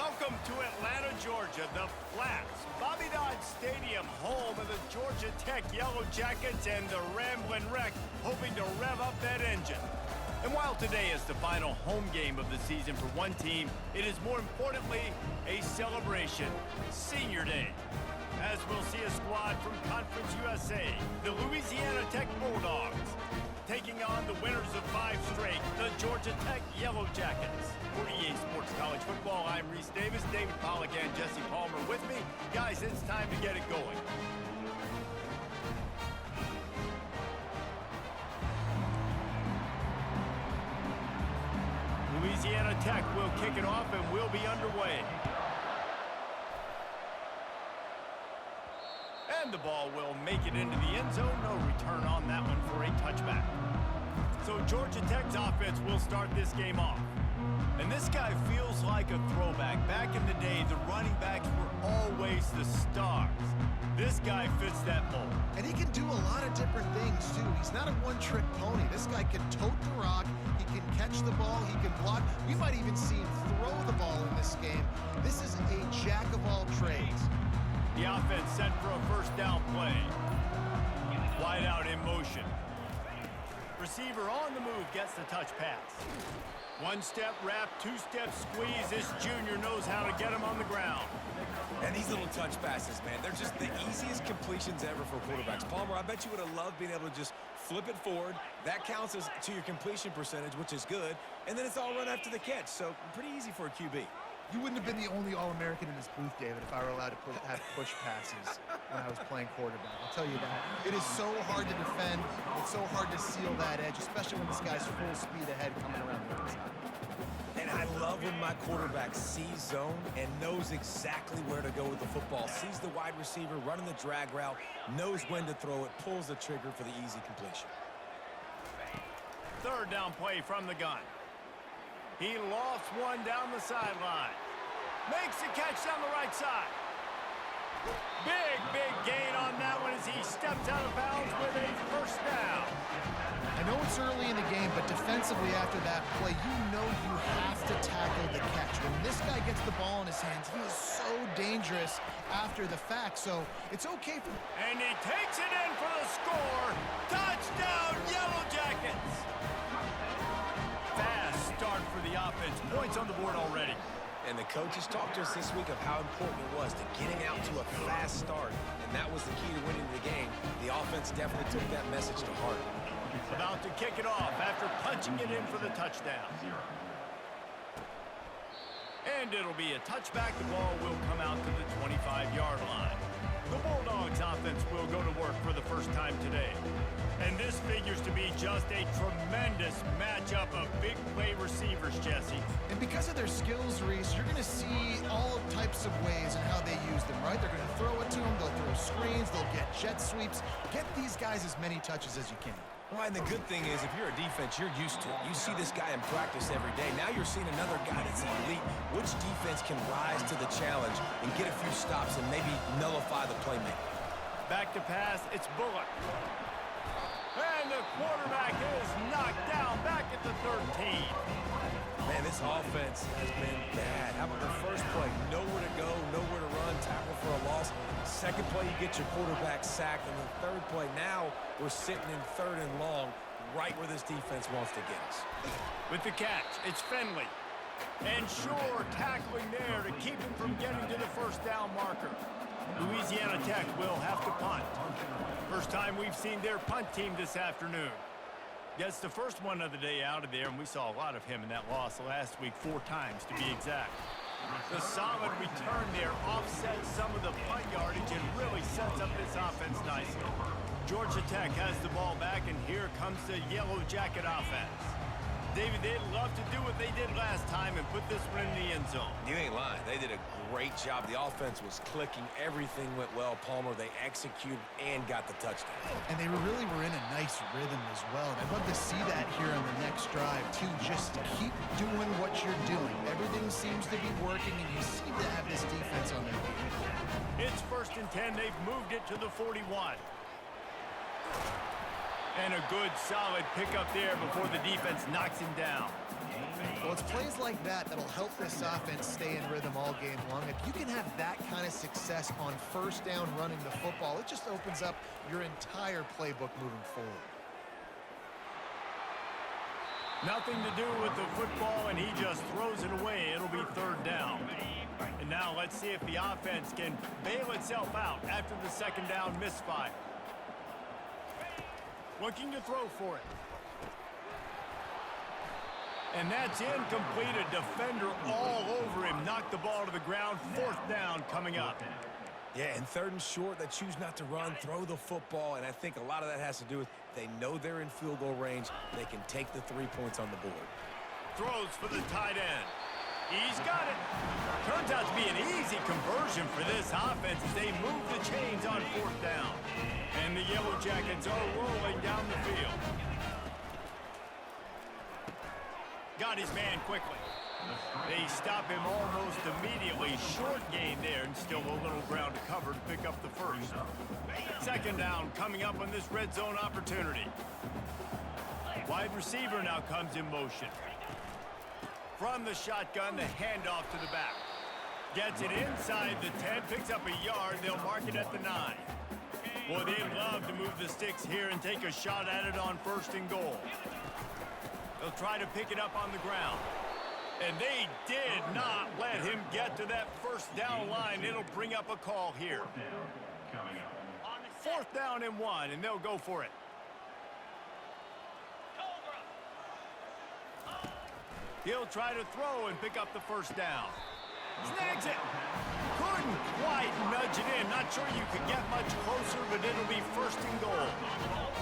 Welcome to Atlanta, Georgia, the Flats. Bobby Dodd Stadium, home of the Georgia Tech Yellow Jackets and the Ramblin' Wreck, hoping to rev up that engine. And while today is the final home game of the season for one team, it is more importantly a celebration, Senior Day. As we'll see a squad from Conference USA, the Louisiana Tech Bulldogs, taking on the winners of 5 straight, the Georgia Tech Yellow Jackets. For EA Sports College Football, I'm Reese Davis, David Pollack, and Jesse Palmer with me. Guys, it's time to get it going. Louisiana Tech will kick it off and we'll be underway. And the ball will make it into the end zone. No return on that one for a touchback. So Georgia Tech's offense will start this game off. And this guy feels like a throwback. Back in the day, the running backs were always the stars. This guy fits that mold. And he can do a lot of different things, too. He's not a one-trick pony. This guy can tote the rock. He can catch the ball. He can block. We might even see him throw the ball in this game. This is a jack of all trades. The offense set for a first down play. Wide out in motion. Receiver on the move gets the touch pass. One-step wrap, two-step squeeze. This junior knows how to get him on the ground. And these little touch passes, man, they're just the easiest completions ever for quarterbacks. Palmer, I bet you would have loved being able to just flip it forward. That counts as to your completion percentage, which is good. And then it's all run after the catch, so pretty easy for a QB. You wouldn't have been the only All-American in this booth, David, if I were allowed to have push passes when I was playing quarterback. I'll tell you that. It is so hard to defend. It's so hard to seal that edge, especially when this guy's full speed ahead coming around the outside. And I love when my quarterback sees zone and knows exactly where to go with the football. Sees the wide receiver running the drag route, knows when to throw it, pulls the trigger for the easy completion. Third down play from the gun. He lofts one down the sideline. Makes the catch down the right side. Big gain on that one as he steps out of bounds with a first down. I know it's early in the game, but defensively after that play, you know you have to tackle the catch. When this guy gets the ball in his hands, he is so dangerous after the fact, so it's okay for... And he takes it in for the score. Touchdown, Yellow Jackets. Fast start for the offense. Points on the board already. And the coaches talked to us this week of how important it was to getting out to a fast start, and that was the key to winning the game. The offense definitely took that message to heart. About to kick it off after punching it in for the touchdown. And it'll be a touchback. The ball will come out to the 25-yard line. The Bulldogs offense will go to work for the first time today. And this figures to be just a tremendous matchup of big play receivers, Jesse. And because of their skills, Reese, you're going to see all types of ways and how they use them, right? They're going to throw it to them, they'll throw screens, they'll get jet sweeps. Get these guys as many touches as you can. Well, and the good thing is, if you're a defense, you're used to it. You see this guy in practice every day. Now you're seeing another guy that's elite. Which defense can rise to the challenge and get a few stops and maybe nullify the playmaker? Back to pass, it's Bullock. And the quarterback is knocked down back at the 13. Man, this offense has been bad. How about the first play? Nowhere to go, nowhere to run, tackle for a loss. Second play, you get your quarterback sacked. And the third play, now we're sitting in third and long, right where this defense wants to get us. With the catch, it's Finley. And Shore tackling there to keep him from getting to the first down marker. Louisiana Tech will have to punt. First time we've seen their punt team this afternoon. Gets the first one of the day out of there, and we saw a lot of him in that loss last week, 4 times to be exact. The solid return there offsets some of the punt yardage and really sets up this offense nicely. Georgia Tech has the ball back, and here comes the Yellow Jacket offense. David, they'd love to do what they did last time and put this one in the end zone. You ain't lying. They did a great job. The offense was clicking. Everything went well, Palmer. They executed and got the touchdown. And they really were in a nice rhythm as well. And I'd love to see that here on the next drive, too. Just keep doing what you're doing. Everything seems to be working, and you seem to have this defense on their feet. It's 1st and 10. They've moved it to the 41. And a good, solid pickup there before the defense knocks him down. Well, it's plays like that that'll help this offense stay in rhythm all game long. If you can have that kind of success on first down running the football, it just opens up your entire playbook moving forward. Nothing to do with the football, and he just throws it away. It'll be third down. And now let's see if the offense can bail itself out after the second down misfire. Looking to throw for it. And that's incomplete. A defender all over him. Knocked the ball to the ground. Fourth down coming up. Yeah, and third and short, they choose not to run, throw the football, and I think a lot of that has to do with they know they're in field goal range. They can take the 3 points on the board. Throws for the tight end. He's got it. Turns out to be an easy conversion for this offense as they move the chains on fourth down. And the Yellow Jackets are rolling down the field. Got his man quickly. They stop him almost immediately. Short gain there, and still a little ground to cover to pick up the first. Second down coming up on this red zone opportunity. Wide receiver now comes in motion. From the shotgun, the handoff to the back. Gets it inside the 10, picks up a yard. They'll mark it at the 9. Boy, they'd love to move the sticks here and take a shot at it on first and goal. They'll try to pick it up on the ground. And they did not let him get to that first down line. It'll bring up a call here. Fourth down and 1, and they'll go for it. He'll try to throw and pick up the first down. Snags it. Couldn't quite nudge it in. Not sure you could get much closer, but it'll be first and goal.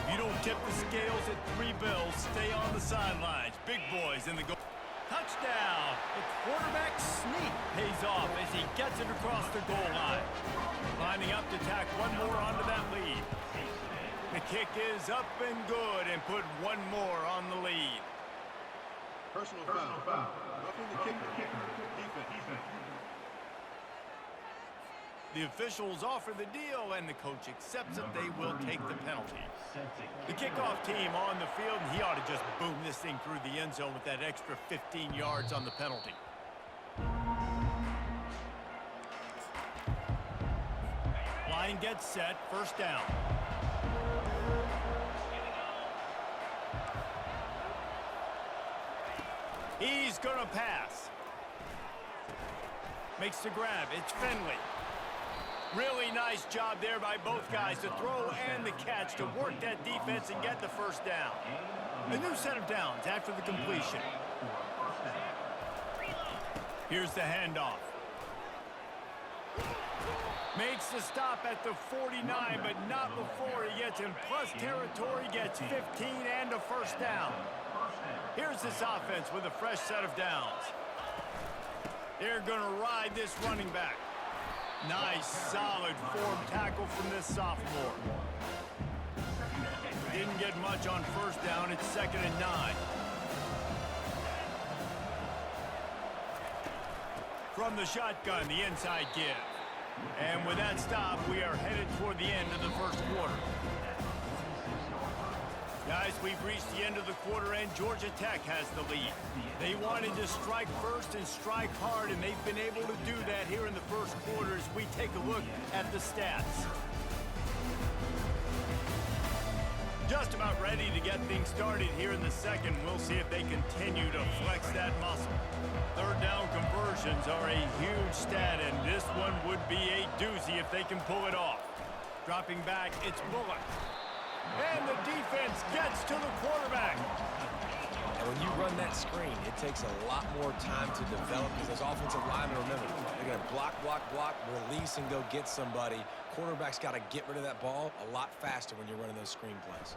If you don't tip the scales at 3 bills, stay on the sidelines. Big boys in the goal. Touchdown. The quarterback sneak pays off as he gets it across the goal line. Lining up to tack one more onto that lead. The kick is up and good and put one more on the lead. Personal foul. Roughing the kicker. Defense. The officials offer the deal, and the coach accepts it. They will take the penalty. The kickoff team on the field, and he ought to just boom this thing through the end zone with that extra 15 yards on the penalty. Line gets set, first down. He's gonna pass. Makes the grab, it's Finley. Really nice job there by both guys to throw and the catch to work that defense and get the first down. A new set of downs after the completion. Here's the handoff. Makes the stop at the 49, but not before he gets in plus territory, gets 15 and a first down. Here's this offense with a fresh set of downs. They're going to ride this running back. Nice, solid form tackle from this sophomore. Didn't get much on first down. It's 2nd and 9. From the shotgun, the inside give. And with that stop, we are headed toward the end of the first quarter. Guys, we've reached the end of the quarter, and Georgia Tech has the lead. They wanted to strike first and strike hard, and they've been able to do that here in the first quarter as we take a look at the stats. Just about ready to get things started here in the second. We'll see if they continue to flex that muscle. Third down conversions are a huge stat, and this one would be a doozy if they can pull it off. Dropping back, it's Bullock. And the defense gets to the quarterback. And when you run that screen, it takes a lot more time to develop because those offensive linemen, remember, they're going to block, release, and go get somebody. Quarterback's got to get rid of that ball a lot faster when you're running those screen plays.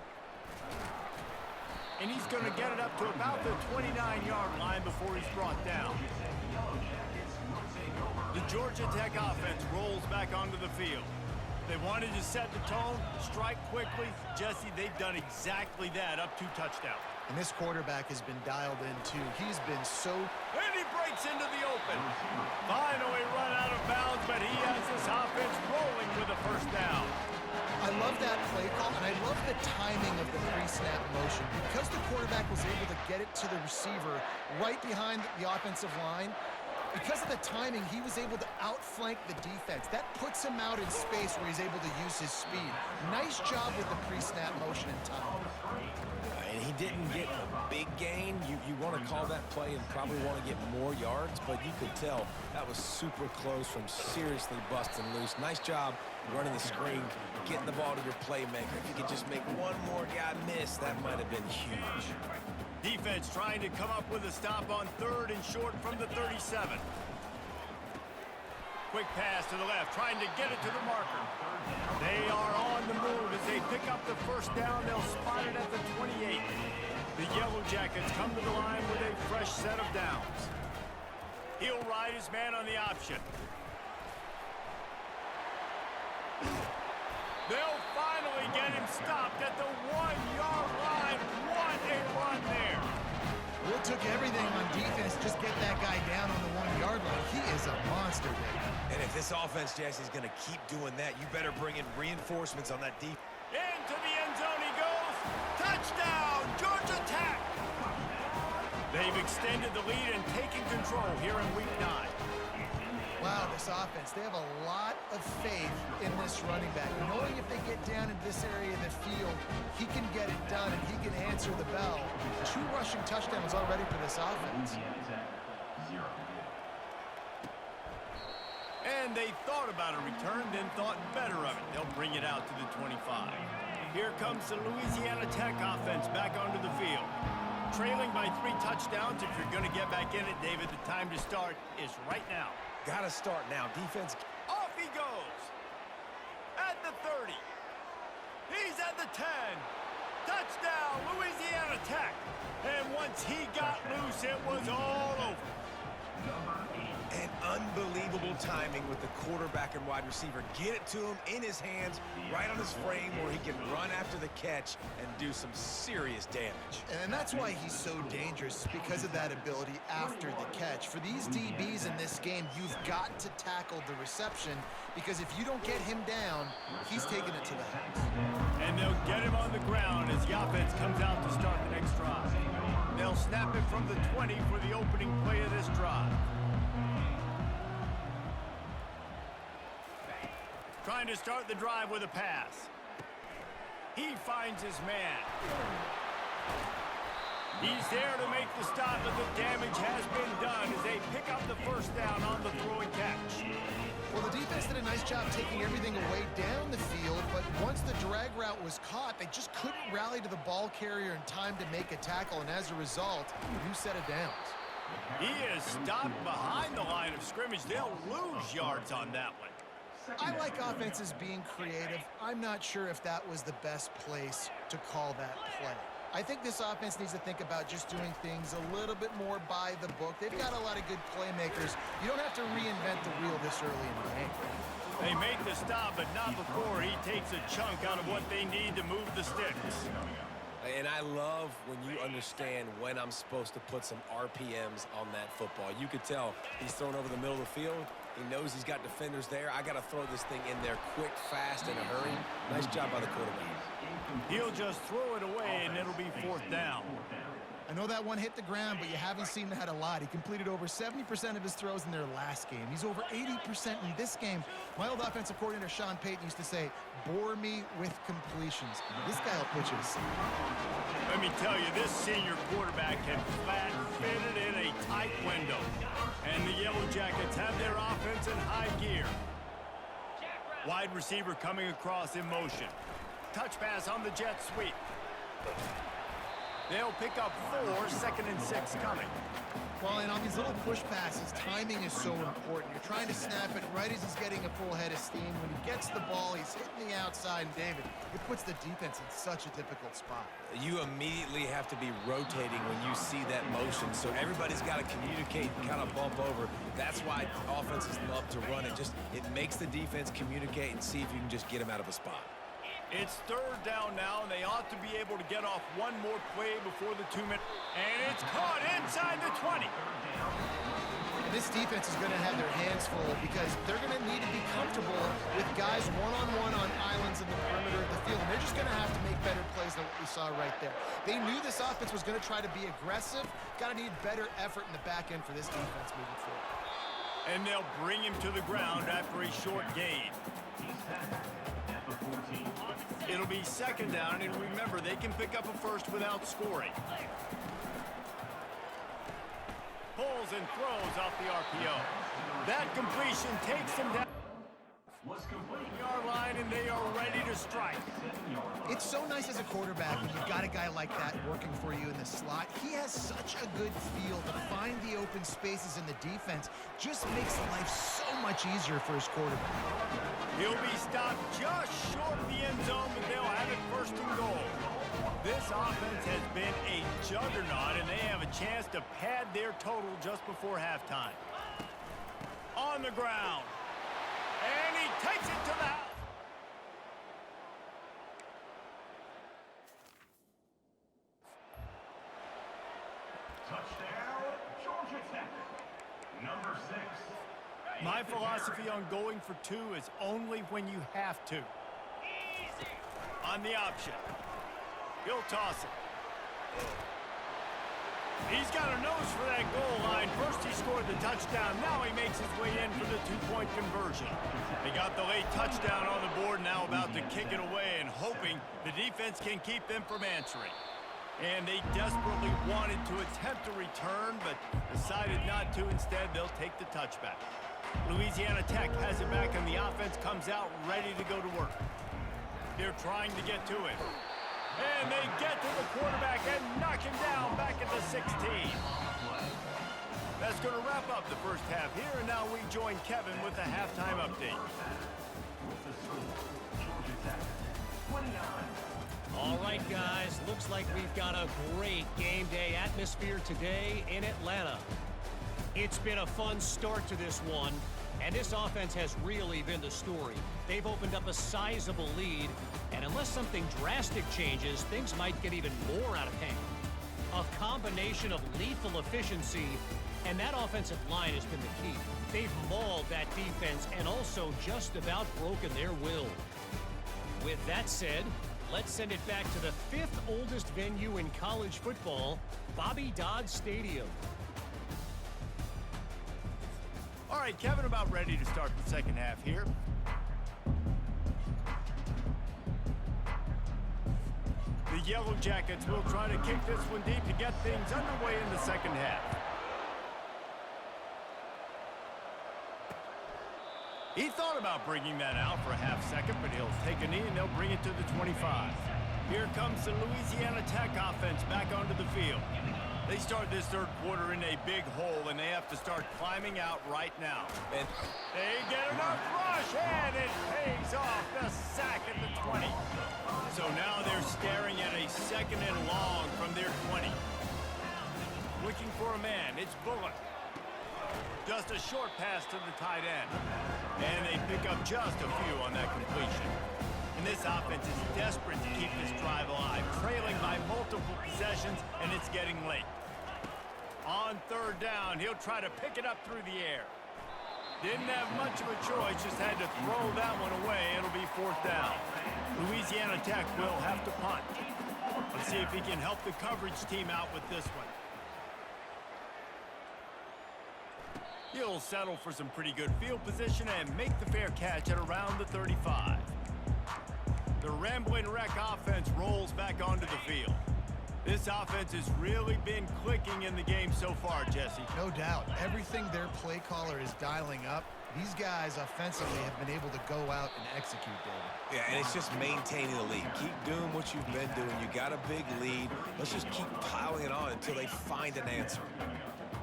And he's going to get it up to about the 29-yard line before he's brought down. The Georgia Tech offense rolls back onto the field. They wanted to set the tone, strike quickly. Jesse, they've done exactly that, up 2 touchdowns. And this quarterback has been dialed in, too. He's been so... And he breaks into the open. Finally run out of bounds, but he has this offense rolling with a first down. I love that play call, and I love the timing of the pre-snap motion. Because the quarterback was able to get it to the receiver right behind the offensive line, because of the timing, he was able to outflank the defense. That puts him out in space where he's able to use his speed. Nice job with the pre-snap motion and timing. And he didn't get a big gain. You want to call that play and probably want to get more yards, but you could tell that was super close from seriously busting loose. Nice job running the screen, getting the ball to your playmaker. If you could just make one more guy miss, that might have been huge. Defense trying to come up with a stop on 3rd and short from the 37. Quick pass to the left, trying to get it to the marker. They are on the move as they pick up the first down. They'll spot it at the 28. The Yellow Jackets come to the line with a fresh set of downs. He'll ride his man on the option. They'll finally get him stopped at the 1-yard line. What a run there. Well, it took everything on defense just get that guy down on the 1-yard line. He is a monster, Dave. And if this offense, Jesse, is going to keep doing that, you better bring in reinforcements on that defense. Into the end zone he goes. Touchdown, Georgia Tech. They've extended the lead and taken control here in Week 9. Wow, this offense, they have a lot of faith in this running back. Knowing if they get down in this area of the field, he can get it done and he can answer the bell. 2 rushing touchdowns already for this offense. And they thought about a return, then thought better of it. They'll bring it out to the 25. Here comes the Louisiana Tech offense back onto the field. Trailing by 3 touchdowns. If you're going to get back in it, David, the time to start is right now. Got to start now. Defense. Off he goes. At the 30. He's at the 10. Touchdown, Louisiana Tech. And once he got loose, it was all over. And unbelievable timing with the quarterback and wide receiver. Get it to him in his hands, right on his frame where he can run after the catch and do some serious damage. And that's why he's so dangerous, because of that ability after the catch. For these DBs in this game, you've got to tackle the reception, because if you don't get him down, he's taking it to the house. And they'll get him on the ground as the offense comes out to start the next drive. They'll snap it from the 20 for the opening play of this drive. Trying to start the drive with a pass. He finds his man. He's there to make the stop, but the damage has been done as they pick up the first down on the throw and catch. Well, the defense did a nice job taking everything away down the field, but once the drag route was caught, they just couldn't rally to the ball carrier in time to make a tackle, and as a result, new set of downs. He is stopped behind the line of scrimmage. They'll lose yards on that one. I like offenses being creative. I'm not sure if that was the best place to call that play. I think this offense needs to think about just doing things a little bit more by the book. They've got a lot of good playmakers. You don't have to reinvent the wheel this early in the game. They make the stop, but not before he takes a chunk out of what they need to move the sticks. And I love when you understand when I'm supposed to put some RPMs on that football. You could tell he's thrown over the middle of the field. He knows he's got defenders there. I got to throw this thing in there quick, fast, in a hurry. Nice job by the quarterback. He'll just throw it away, and it'll be 4th down. I know that one hit the ground, but you haven't seen that a lot. He completed over 70% of his throws in their last game. He's over 80% in this game. My old offensive coordinator, Sean Payton, used to say, bore me with completions. This guy will put you to sleep. Let me tell you, this senior quarterback can flat fit it in a tight window. And the Yellow Jackets have their offense in high gear. Wide receiver coming across in motion. Touch pass on the jet sweep. They'll pick up 4, 2nd and 6 coming. Well, and on these little push passes, timing is so important. You're trying to snap it right as he's getting a full head of steam. When he gets the ball, he's hitting the outside, and David, it puts the defense in such a difficult spot. You immediately have to be rotating when you see that motion, so everybody's got to communicate and kind of bump over. That's why offenses love to run it. It makes the defense communicate and see if you can just get him out of a spot. It's 3rd down now, and they ought to be able to get off one more play before the 2-minute. And it's caught inside the 20. This defense is going to have their hands full because they're going to need to be comfortable with guys one-on-one on islands in the perimeter of the field, and they're just going to have to make better plays than what we saw right there. They knew this offense was going to try to be aggressive. Got to need better effort in the back end for this defense moving forward. And they'll bring him to the ground after a short gain. It'll be second down, and remember, they can pick up a first without scoring. Pulls and throws off the RPO. That completion takes them down yard line, and they are ready to strike. It's so nice as a quarterback when you've got a guy like that working for you in the slot. He has such a good feel to find the open spaces in the defense. Just makes life so much easier for his quarterback. He'll be stopped just short of the end zone, but they'll have it first and goal. This offense has been a juggernaut, and they have a chance to pad their total just before halftime. On the ground. And he takes it to the house. Touchdown, Georgia Tech. Number 6. My philosophy on going for 2 is only when you have to. Easy. On the option. He'll toss it. He's got a nose for that goal line. First he scored the touchdown. Now he makes his way in for the 2-point conversion. They got the late touchdown on the board, now about to kick it away and hoping the defense can keep them from answering. And they desperately wanted to attempt a return, but decided not to. Instead, they'll take the touchback. Louisiana Tech has it back, and the offense comes out ready to go to work. They're trying to get to it. And they get to the quarterback and knock him down back at the 16. That's going to wrap up the first half here, and now we join Kevin with the halftime update. All right, guys, looks like we've got a great game day atmosphere today in Atlanta. It's been a fun start to this one, and this offense has really been the story. They've opened up a sizable lead, and unless something drastic changes, things might get even more out of hand. A combination of lethal efficiency, and that offensive line has been the key. They've mauled that defense and also just about broken their will. With that said, let's send it back to the 5th oldest venue in college football, Bobby Dodd Stadium. All right, Kevin, about ready to start the second half here. The Yellow Jackets will try to kick this one deep to get things underway in the second half. He thought about bringing that out for a half second, but he'll take a knee and they'll bring it to the 25. Here comes the Louisiana Tech offense back onto the field. They start this third quarter in a big hole, and they have to start climbing out right now. And they get enough rush, and it pays off. The sack at the 20. So now they're staring at a second and long from their 20. Looking for a man. It's Bullock. Just a short pass to the tight end. And they pick up just a few on that completion. And this offense is desperate to keep this drive alive, trailing by multiple possessions, and it's getting late. On third down, he'll try to pick it up through the air. Didn't have much of a choice, just had to throw that one away. It'll be fourth down. Louisiana Tech will have to punt. Let's see if he can help the coverage team out with this one. He'll settle for some pretty good field position and make the fair catch at around the 35. The Ramblin' Wreck offense rolls back onto the field. This offense has really been clicking in the game so far, Jesse. No doubt. Everything their play caller is dialing up, these guys offensively have been able to go out and execute, David. Yeah, and it's just maintaining the lead. Keep doing what you've been doing. You got a big lead. Let's just keep piling it on until they find an answer.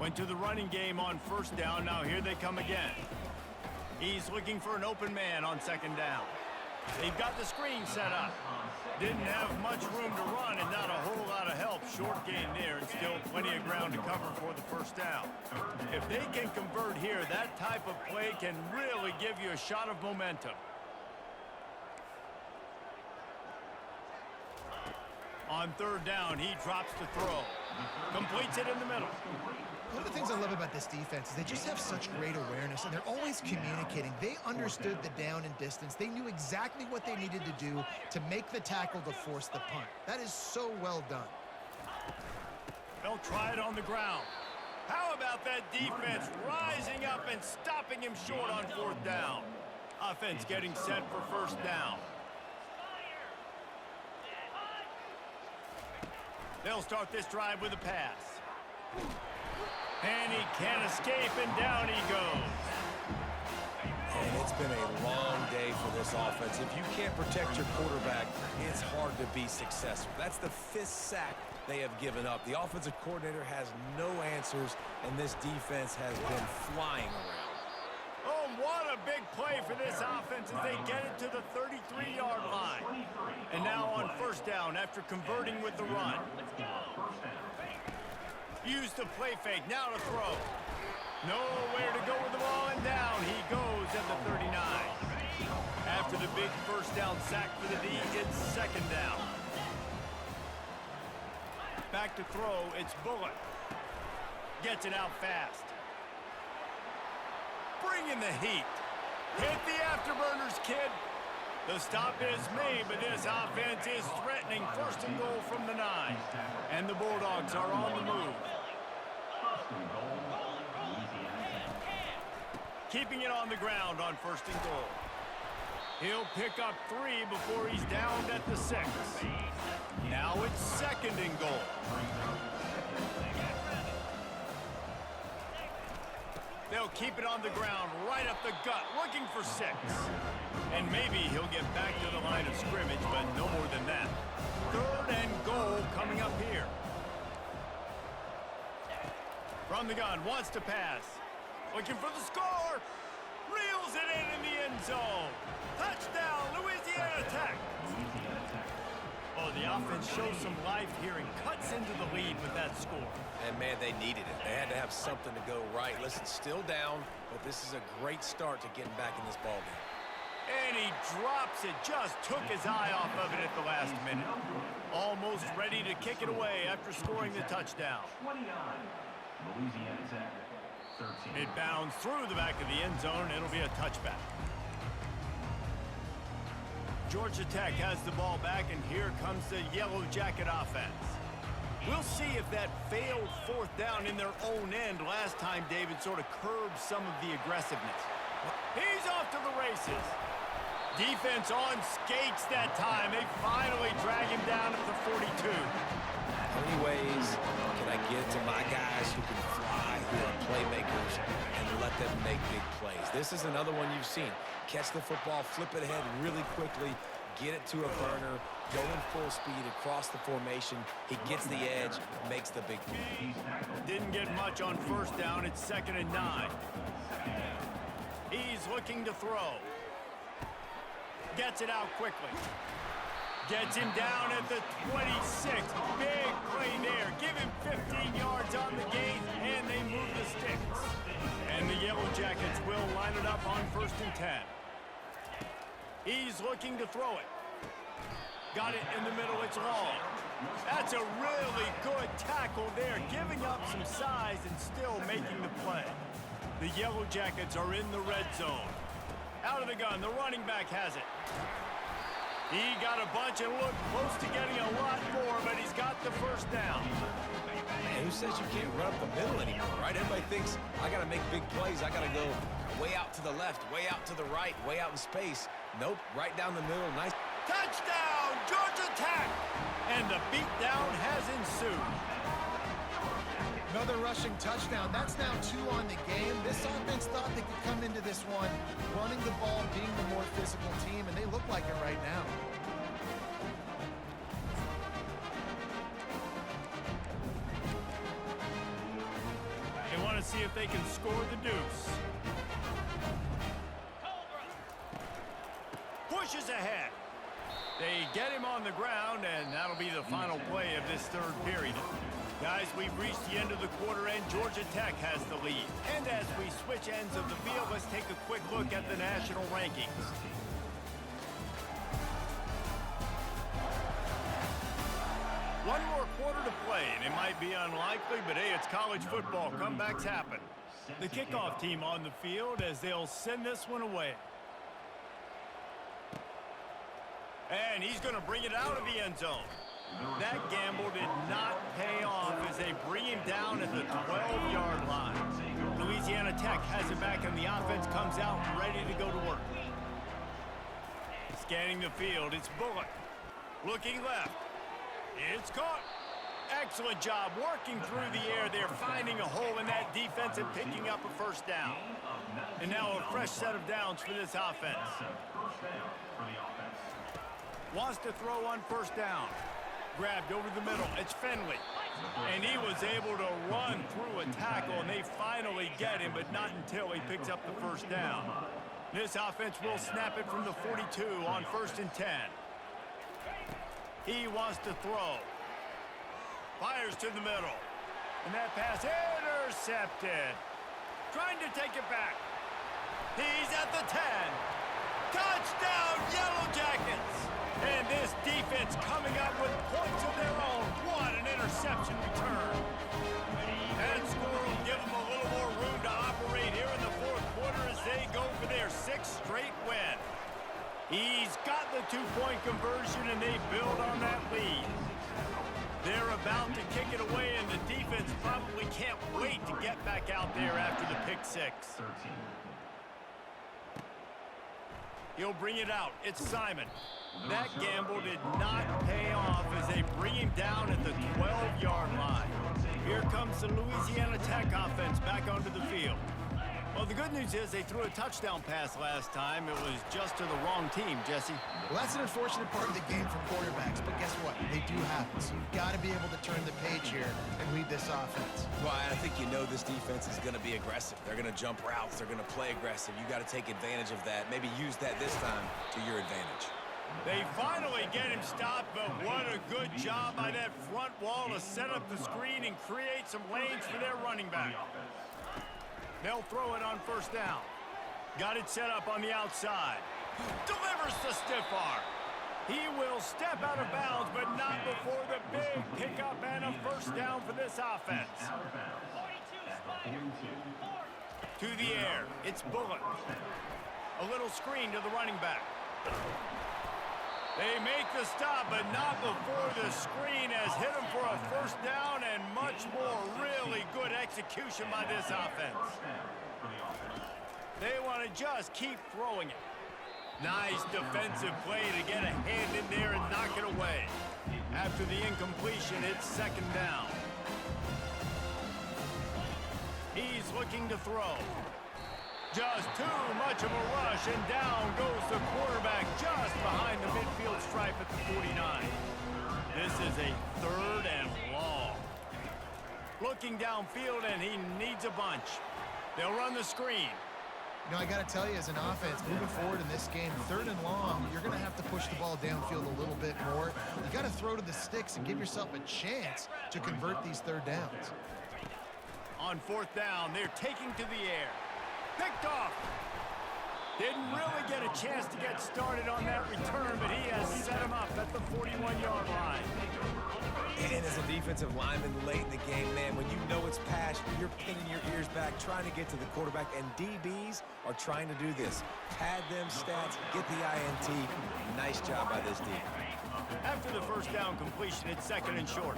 Went to the running game on first down. Now here they come again. He's looking for an open man on second down. They've got the screen set up. Didn't have much room to run and not a whole lot of help. Short gain there and still plenty of ground to cover for the first down. If they can convert here, that type of play can really give you a shot of momentum. On third down, he drops the throw. Completes it in the middle. One of the things I love about this defense is they just have such great awareness, and they're always communicating. They understood the down and distance. They knew exactly what they needed to do to make the tackle to force the punt. That is so well done. They'll try it on the ground. How about that defense rising up and stopping him short on 4th down? Offense getting set for 1st down. They'll start this drive with a pass. And he can't escape, and down he goes. And it's been a long day for this offense. If you can't protect your quarterback, it's hard to be successful. That's the 5th sack they have given up. The offensive coordinator has no answers, and this defense has been flying around. Oh, what a big play for this offense as they get it to the 33-yard line. And now on 1st down after converting with the run. Use the play fake, now to throw. Nowhere to go with the ball, and down he goes at the 39. After the big 1st down sack for the D, it's 2nd down. Back to throw, it's Bullock. Gets it out fast. Bring in the heat. Hit the afterburners, kid. The stop is made, but this offense is threatening 1st and goal from the 9. And the Bulldogs are on the move. Keeping it on the ground on 1st and goal. He'll pick up 3 before he's downed at the 6. Now it's 2nd and goal. They'll keep it on the ground, right up the gut, looking for 6. And maybe he'll get back to the line of scrimmage, but no more than that. 3rd and goal coming up here. From the gun, wants to pass. Looking for the score. Reels it in the end zone. Touchdown, Louisiana Tech. Oh, the offense shows some life here and cuts into the lead with that score. And, man, they needed it. They had to have something to go right. Listen, still down, but this is a great start to getting back in this ballgame. And he drops it. Just took his eye off of it at the last minute. Almost ready to kick it away after scoring the touchdown. 29, Louisiana Tech. 13. It bounds through the back of the end zone. It'll be a touchback. Georgia Tech has the ball back, and here comes the Yellow Jacket offense. We'll see if that failed 4th down in their own end last time, David, sort of curbed some of the aggressiveness. He's off to the races. Defense on skates that time. They finally drag him down at the 42. How many ways can I get to my guys who can fly, who are playmakers, and let them make big plays? This is another one you've seen. Catch the football, flip it ahead really quickly, get it to a burner, go in full speed across the formation. He gets the edge, makes the big play. Didn't get much on 1st down. It's 2nd and 9. He's looking to throw. Gets it out quickly. Gets him down at the 26. Big play there. Give him 15 yards on the gate, and they move the sticks. And the Yellow Jackets will line it up on 1st and 10. He's looking to throw it. Got it in the middle. It's long. That's a really good tackle there, giving up some size and still making the play. The Yellow Jackets are in the red zone. Out of the gun, the running back has it. He got a bunch and looked close to getting a lot more, but he's got the 1st down. Man, who says you can't run up the middle anymore, right? Everybody thinks, I got to make big plays. I got to go way out to the left, way out to the right, way out in space. Nope, right down the middle. Nice. Touchdown, Georgia Tech! And the beatdown has ensued. Another rushing touchdown. That's now 2 on the game. This offense thought they could come into this one running the ball, being the more physical team, and they look like it right now. They want to see if they can score the deuce. Pushes ahead. They get him on the ground, and that'll be the final play of this 3rd period. Guys, we've reached the end of the quarter, and Georgia Tech has the lead. And as we switch ends of the field, let's take a quick look at the national rankings. One more quarter to play. play, and it might be unlikely, but hey, it's college football. Comebacks happen. The kickoff team on the field as they'll send this one away. And he's going to bring it out of the end zone. That gamble did not pay off as they bring him down at the 12-yard line. Louisiana Tech has it back, and the offense comes out ready to go to work. Scanning the field, it's Bullock. Looking left. It's caught. Excellent job working through the air. They're finding a hole in that defense and picking up a first down. And now a fresh set of downs for this offense. Wants to throw on first down. Grabbed over the middle. It's Finley. And he was able to run through a tackle, and they finally get him, but not until he picks up the first down. This offense will snap it from the 42 on 1st and 10. He wants to throw. Fires to the middle. And that pass intercepted. Trying to take it back. He's at the 10. Touchdown, Yellow Jackets! And this defense coming up with points of their own. What an interception return. That score will give them a little more room to operate here in the fourth quarter as they go for their 6th straight win. He's got the 2-point conversion, and they build on that lead. They're about to kick it away, and the defense probably can't wait to get back out there after the pick 6. He'll bring it out. It's Simon. That gamble did not pay off as they bring him down at the 12-yard line. Here comes the Louisiana Tech offense back onto the field. Well, the good news is they threw a touchdown pass last time. It was just to the wrong team, Jesse. Well, that's an unfortunate part of the game for quarterbacks, but guess what? They do happen. So you've got to be able to turn the page here and lead this offense. Well, I think you know this defense is going to be aggressive. They're going to jump routes. They're going to play aggressive. You got to take advantage of that. Maybe use that this time to your advantage. They finally get him stopped, but what a good job by that front wall to set up the screen and create some lanes for their running back. They'll throw it on first down. Got it set up on the outside. Delivers the stiff arm. He will step out of bounds, but not before the big pickup and a first down for this offense. To the air, it's Bullock. A little screen to the running back. They make the stop, but not before the screen has hit him for a first down, and much more really good execution by this offense. They want to just keep throwing it. Nice defensive play to get a hand in there and knock it away. After the incompletion, it's 2nd down. He's looking to throw. Just too much of a rush, and down goes the quarterback just behind the midfield stripe at the 49. This is a 3rd and long. Looking downfield, and he needs a bunch. They'll run the screen. You know, I got to tell you, as an offense, moving forward in this game, 3rd and long, you're going to have to push the ball downfield a little bit more. You got to throw to the sticks and give yourself a chance to convert these 3rd downs. On 4th down, they're taking to the air. Picked off. Didn't really get a chance to get started on that return, but he has set him up at the 41-yard line. And as a defensive lineman late in the game, man, when you know it's passion, you're pinning your ears back, trying to get to the quarterback, and DBs are trying to do this. Pad them stats, get the INT. Nice job by this D. After the first down completion, it's 2nd and short.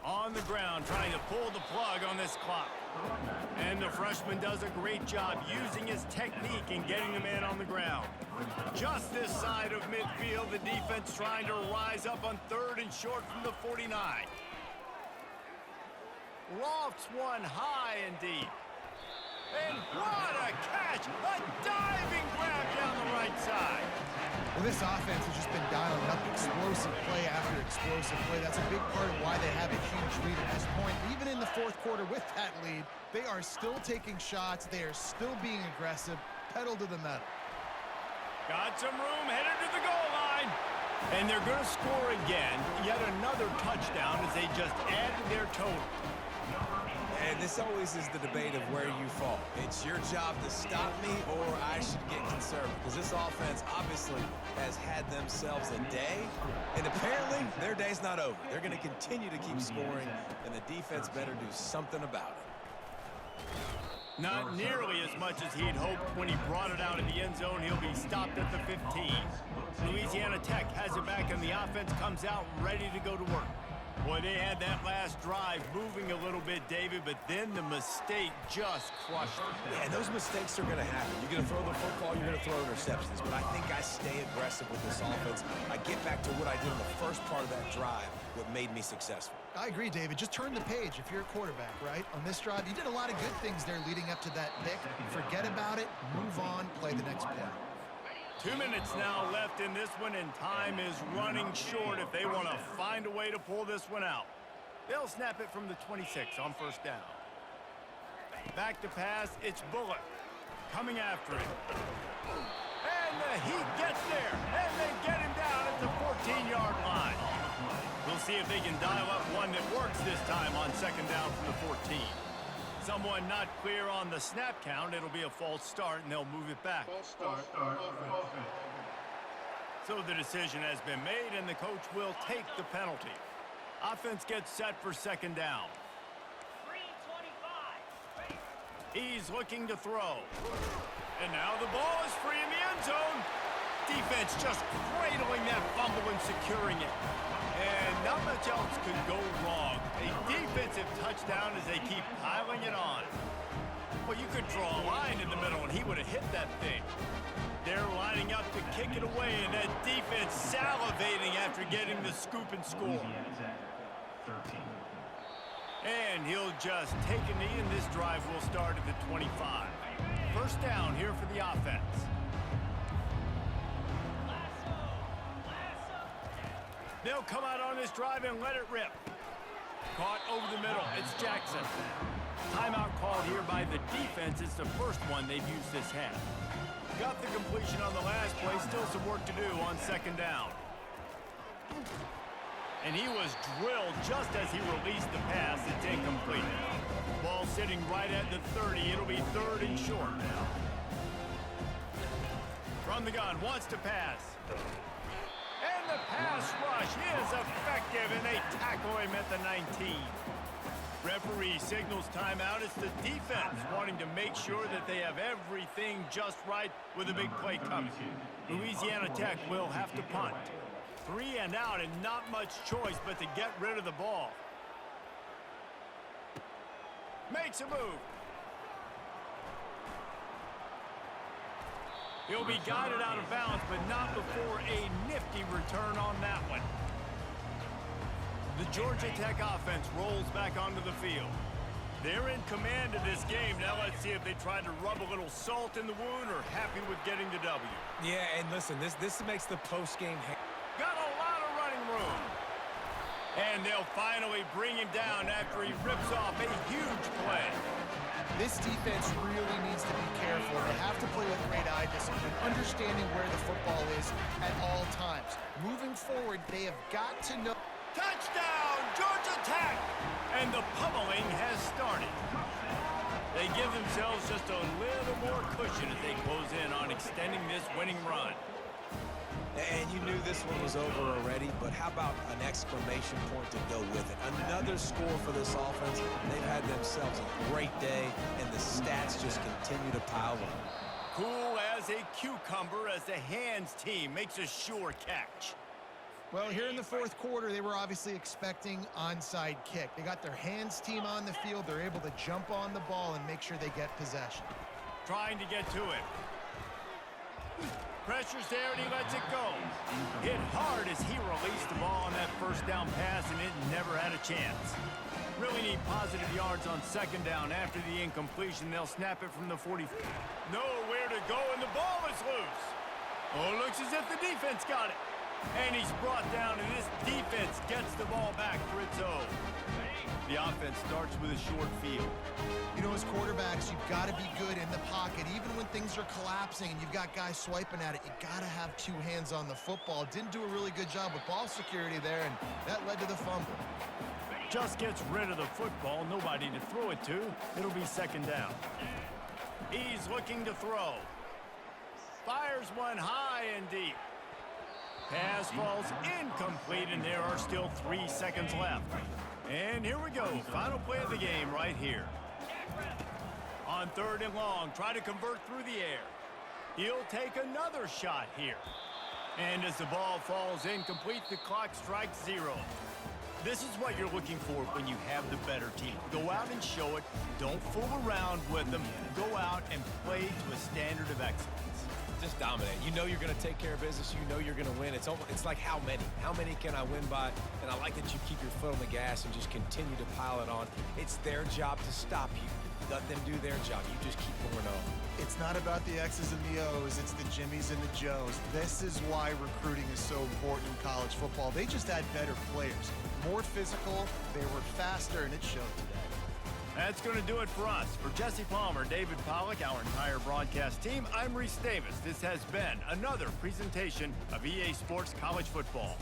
On the ground, trying to pull the plug on this clock. And the freshman does a great job using his technique and getting the man on the ground. Just this side of midfield, the defense trying to rise up on 3rd and short from the 49. Lofts one high and deep. And what a catch! A diving grab down the right side. Well, this offense has just been dialing up explosive play after explosive play. That's a big part of why they have a huge lead at this point. Even in the 4th quarter with that lead, they are still taking shots. They are still being aggressive. Pedal to the metal. Got some room, headed to the goal line. And they're going to score again. Yet another touchdown as they just add to their total. And And this always is the debate of where you fall. It's your job to stop me or I should get conservative. Because this offense obviously has had themselves a day. And apparently their day's not over. They're going to continue to keep scoring. And the defense better do something about it. Not nearly as much as he'd hoped when he brought it out in the end zone. He'll be stopped at the 15. Louisiana Tech has it back, and the offense comes out ready to go to work. Boy, they had that last drive moving a little bit, David, but then the mistake just crushed them. Yeah, and those mistakes are going to happen. You're going to throw the football, you're going to throw interceptions. But I think I stay aggressive with this offense. I get back to what I did in the first part of that drive, what made me successful. I agree, David. Just turn the page if you're a quarterback, right? On this drive, you did a lot of good things there leading up to that pick. Forget about it, move on, play the next play. 2 minutes now left in this one, and time is running short if they want to find a way to pull this one out. They'll snap it from the 26 on first down. Back to pass, it's Bullock coming after it. And he gets there, and they get him down at the 14-yard line. We'll see if they can dial up one that works this time on second down from the 14. Someone not clear on the snap count. It'll be a false start, and they'll move it back. False start. Offense. So the decision has been made, and the coach will take the penalty. Offense gets set for second down. 3:25. He's looking to throw. And now the ball is free in the end zone. Defense just cradling that fumble and securing it. And not much else could go wrong. A defensive touchdown as they keep piling it on. Well, you could draw a line in the middle, and he would have hit that thing. They're lining up to kick it away, and that defense salivating after getting the scoop and score. Louisiana Tech, 13. And he'll just take a knee, and this drive will start at the 25. First down here for the offense. They'll come out on this drive and let it rip. Caught over the middle. It's Jackson. Timeout called here by the defense. It's the first one they've used this half. Got the completion on the last play. Still some work to do on second down. And he was drilled just as he released the pass. It's incomplete. Ball sitting right at the 30. It'll be third and short. From the gun, wants to pass. And the pass rush is effective, and they tackle him at the 19. Referee signals timeout. It's the defense wanting to make sure that they have everything just right with a big play coming. Louisiana Tech will have to punt. 3 and out, and not much choice but to get rid of the ball. Makes a move. He'll be guided out of bounds, but not before a nifty return on that one. The Georgia Tech offense rolls back onto the field. They're in command of this game. Now let's see if they try to rub a little salt in the wound or happy with getting the W. Yeah, and listen, this makes the post-game... Got a lot of running room. And they'll finally bring him down after he rips off a huge play. This defense really needs to be careful. They have to play with great eye discipline, understanding where the football is at all times. Moving forward, they have got to know... Touchdown, Georgia Tech! And the pummeling has started. They give themselves just a little more cushion as they close in on extending this winning run. And you knew this one was over already, but how about an exclamation point to go with it? Another score for this offense. They've had themselves a great day, and the stats just continue to pile on. Cool as a cucumber as the hands team makes a sure catch. Well, here in the fourth quarter, they were obviously expecting onside kick. They got their hands team on the field. They're able to jump on the ball and make sure they get possession. Trying to get to it. Pressure's there, and he lets it go. Hit hard as he released the ball on that first down pass, and it never had a chance. Really need positive yards on second down. After the incompletion, they'll snap it from the 40. Nowhere to go, and the ball is loose. Oh, looks as if the defense got it. And he's brought down, and this defense gets the ball back for its own. The offense starts with a short field. You know, as quarterbacks, you've got to be good in the pocket. Even when things are collapsing and you've got guys swiping at it, you got to have two hands on the football. Didn't do a really good job with ball security there, and that led to the fumble. Just gets rid of the football, nobody to throw it to. It'll be second down. He's looking to throw. Fires one high and deep. Pass falls incomplete, and there are still 3 seconds left. And here we go, final play of the game right here. On 3rd and long, try to convert through the air. He'll take another shot here. And as the ball falls incomplete, the clock strikes 0. This is what you're looking for when you have the better team. Go out and show it. Don't fool around with them. Go out and play to a standard of excellence. Just dominate. You know you're going to take care of business. You know you're going to win. It's like how many? How many can I win by? And I like that you keep your foot on the gas and just continue to pile it on. It's their job to stop you. Let them do their job. You just keep going on. It's not about the X's and the O's. It's the Jimmies and the Joes. This is why recruiting is so important in college football. They just had better players. More physical, they were faster, and it showed today. That's going to do it for us. For Jesse Palmer, David Pollack, our entire broadcast team, I'm Reese Davis. This has been another presentation of EA Sports College Football.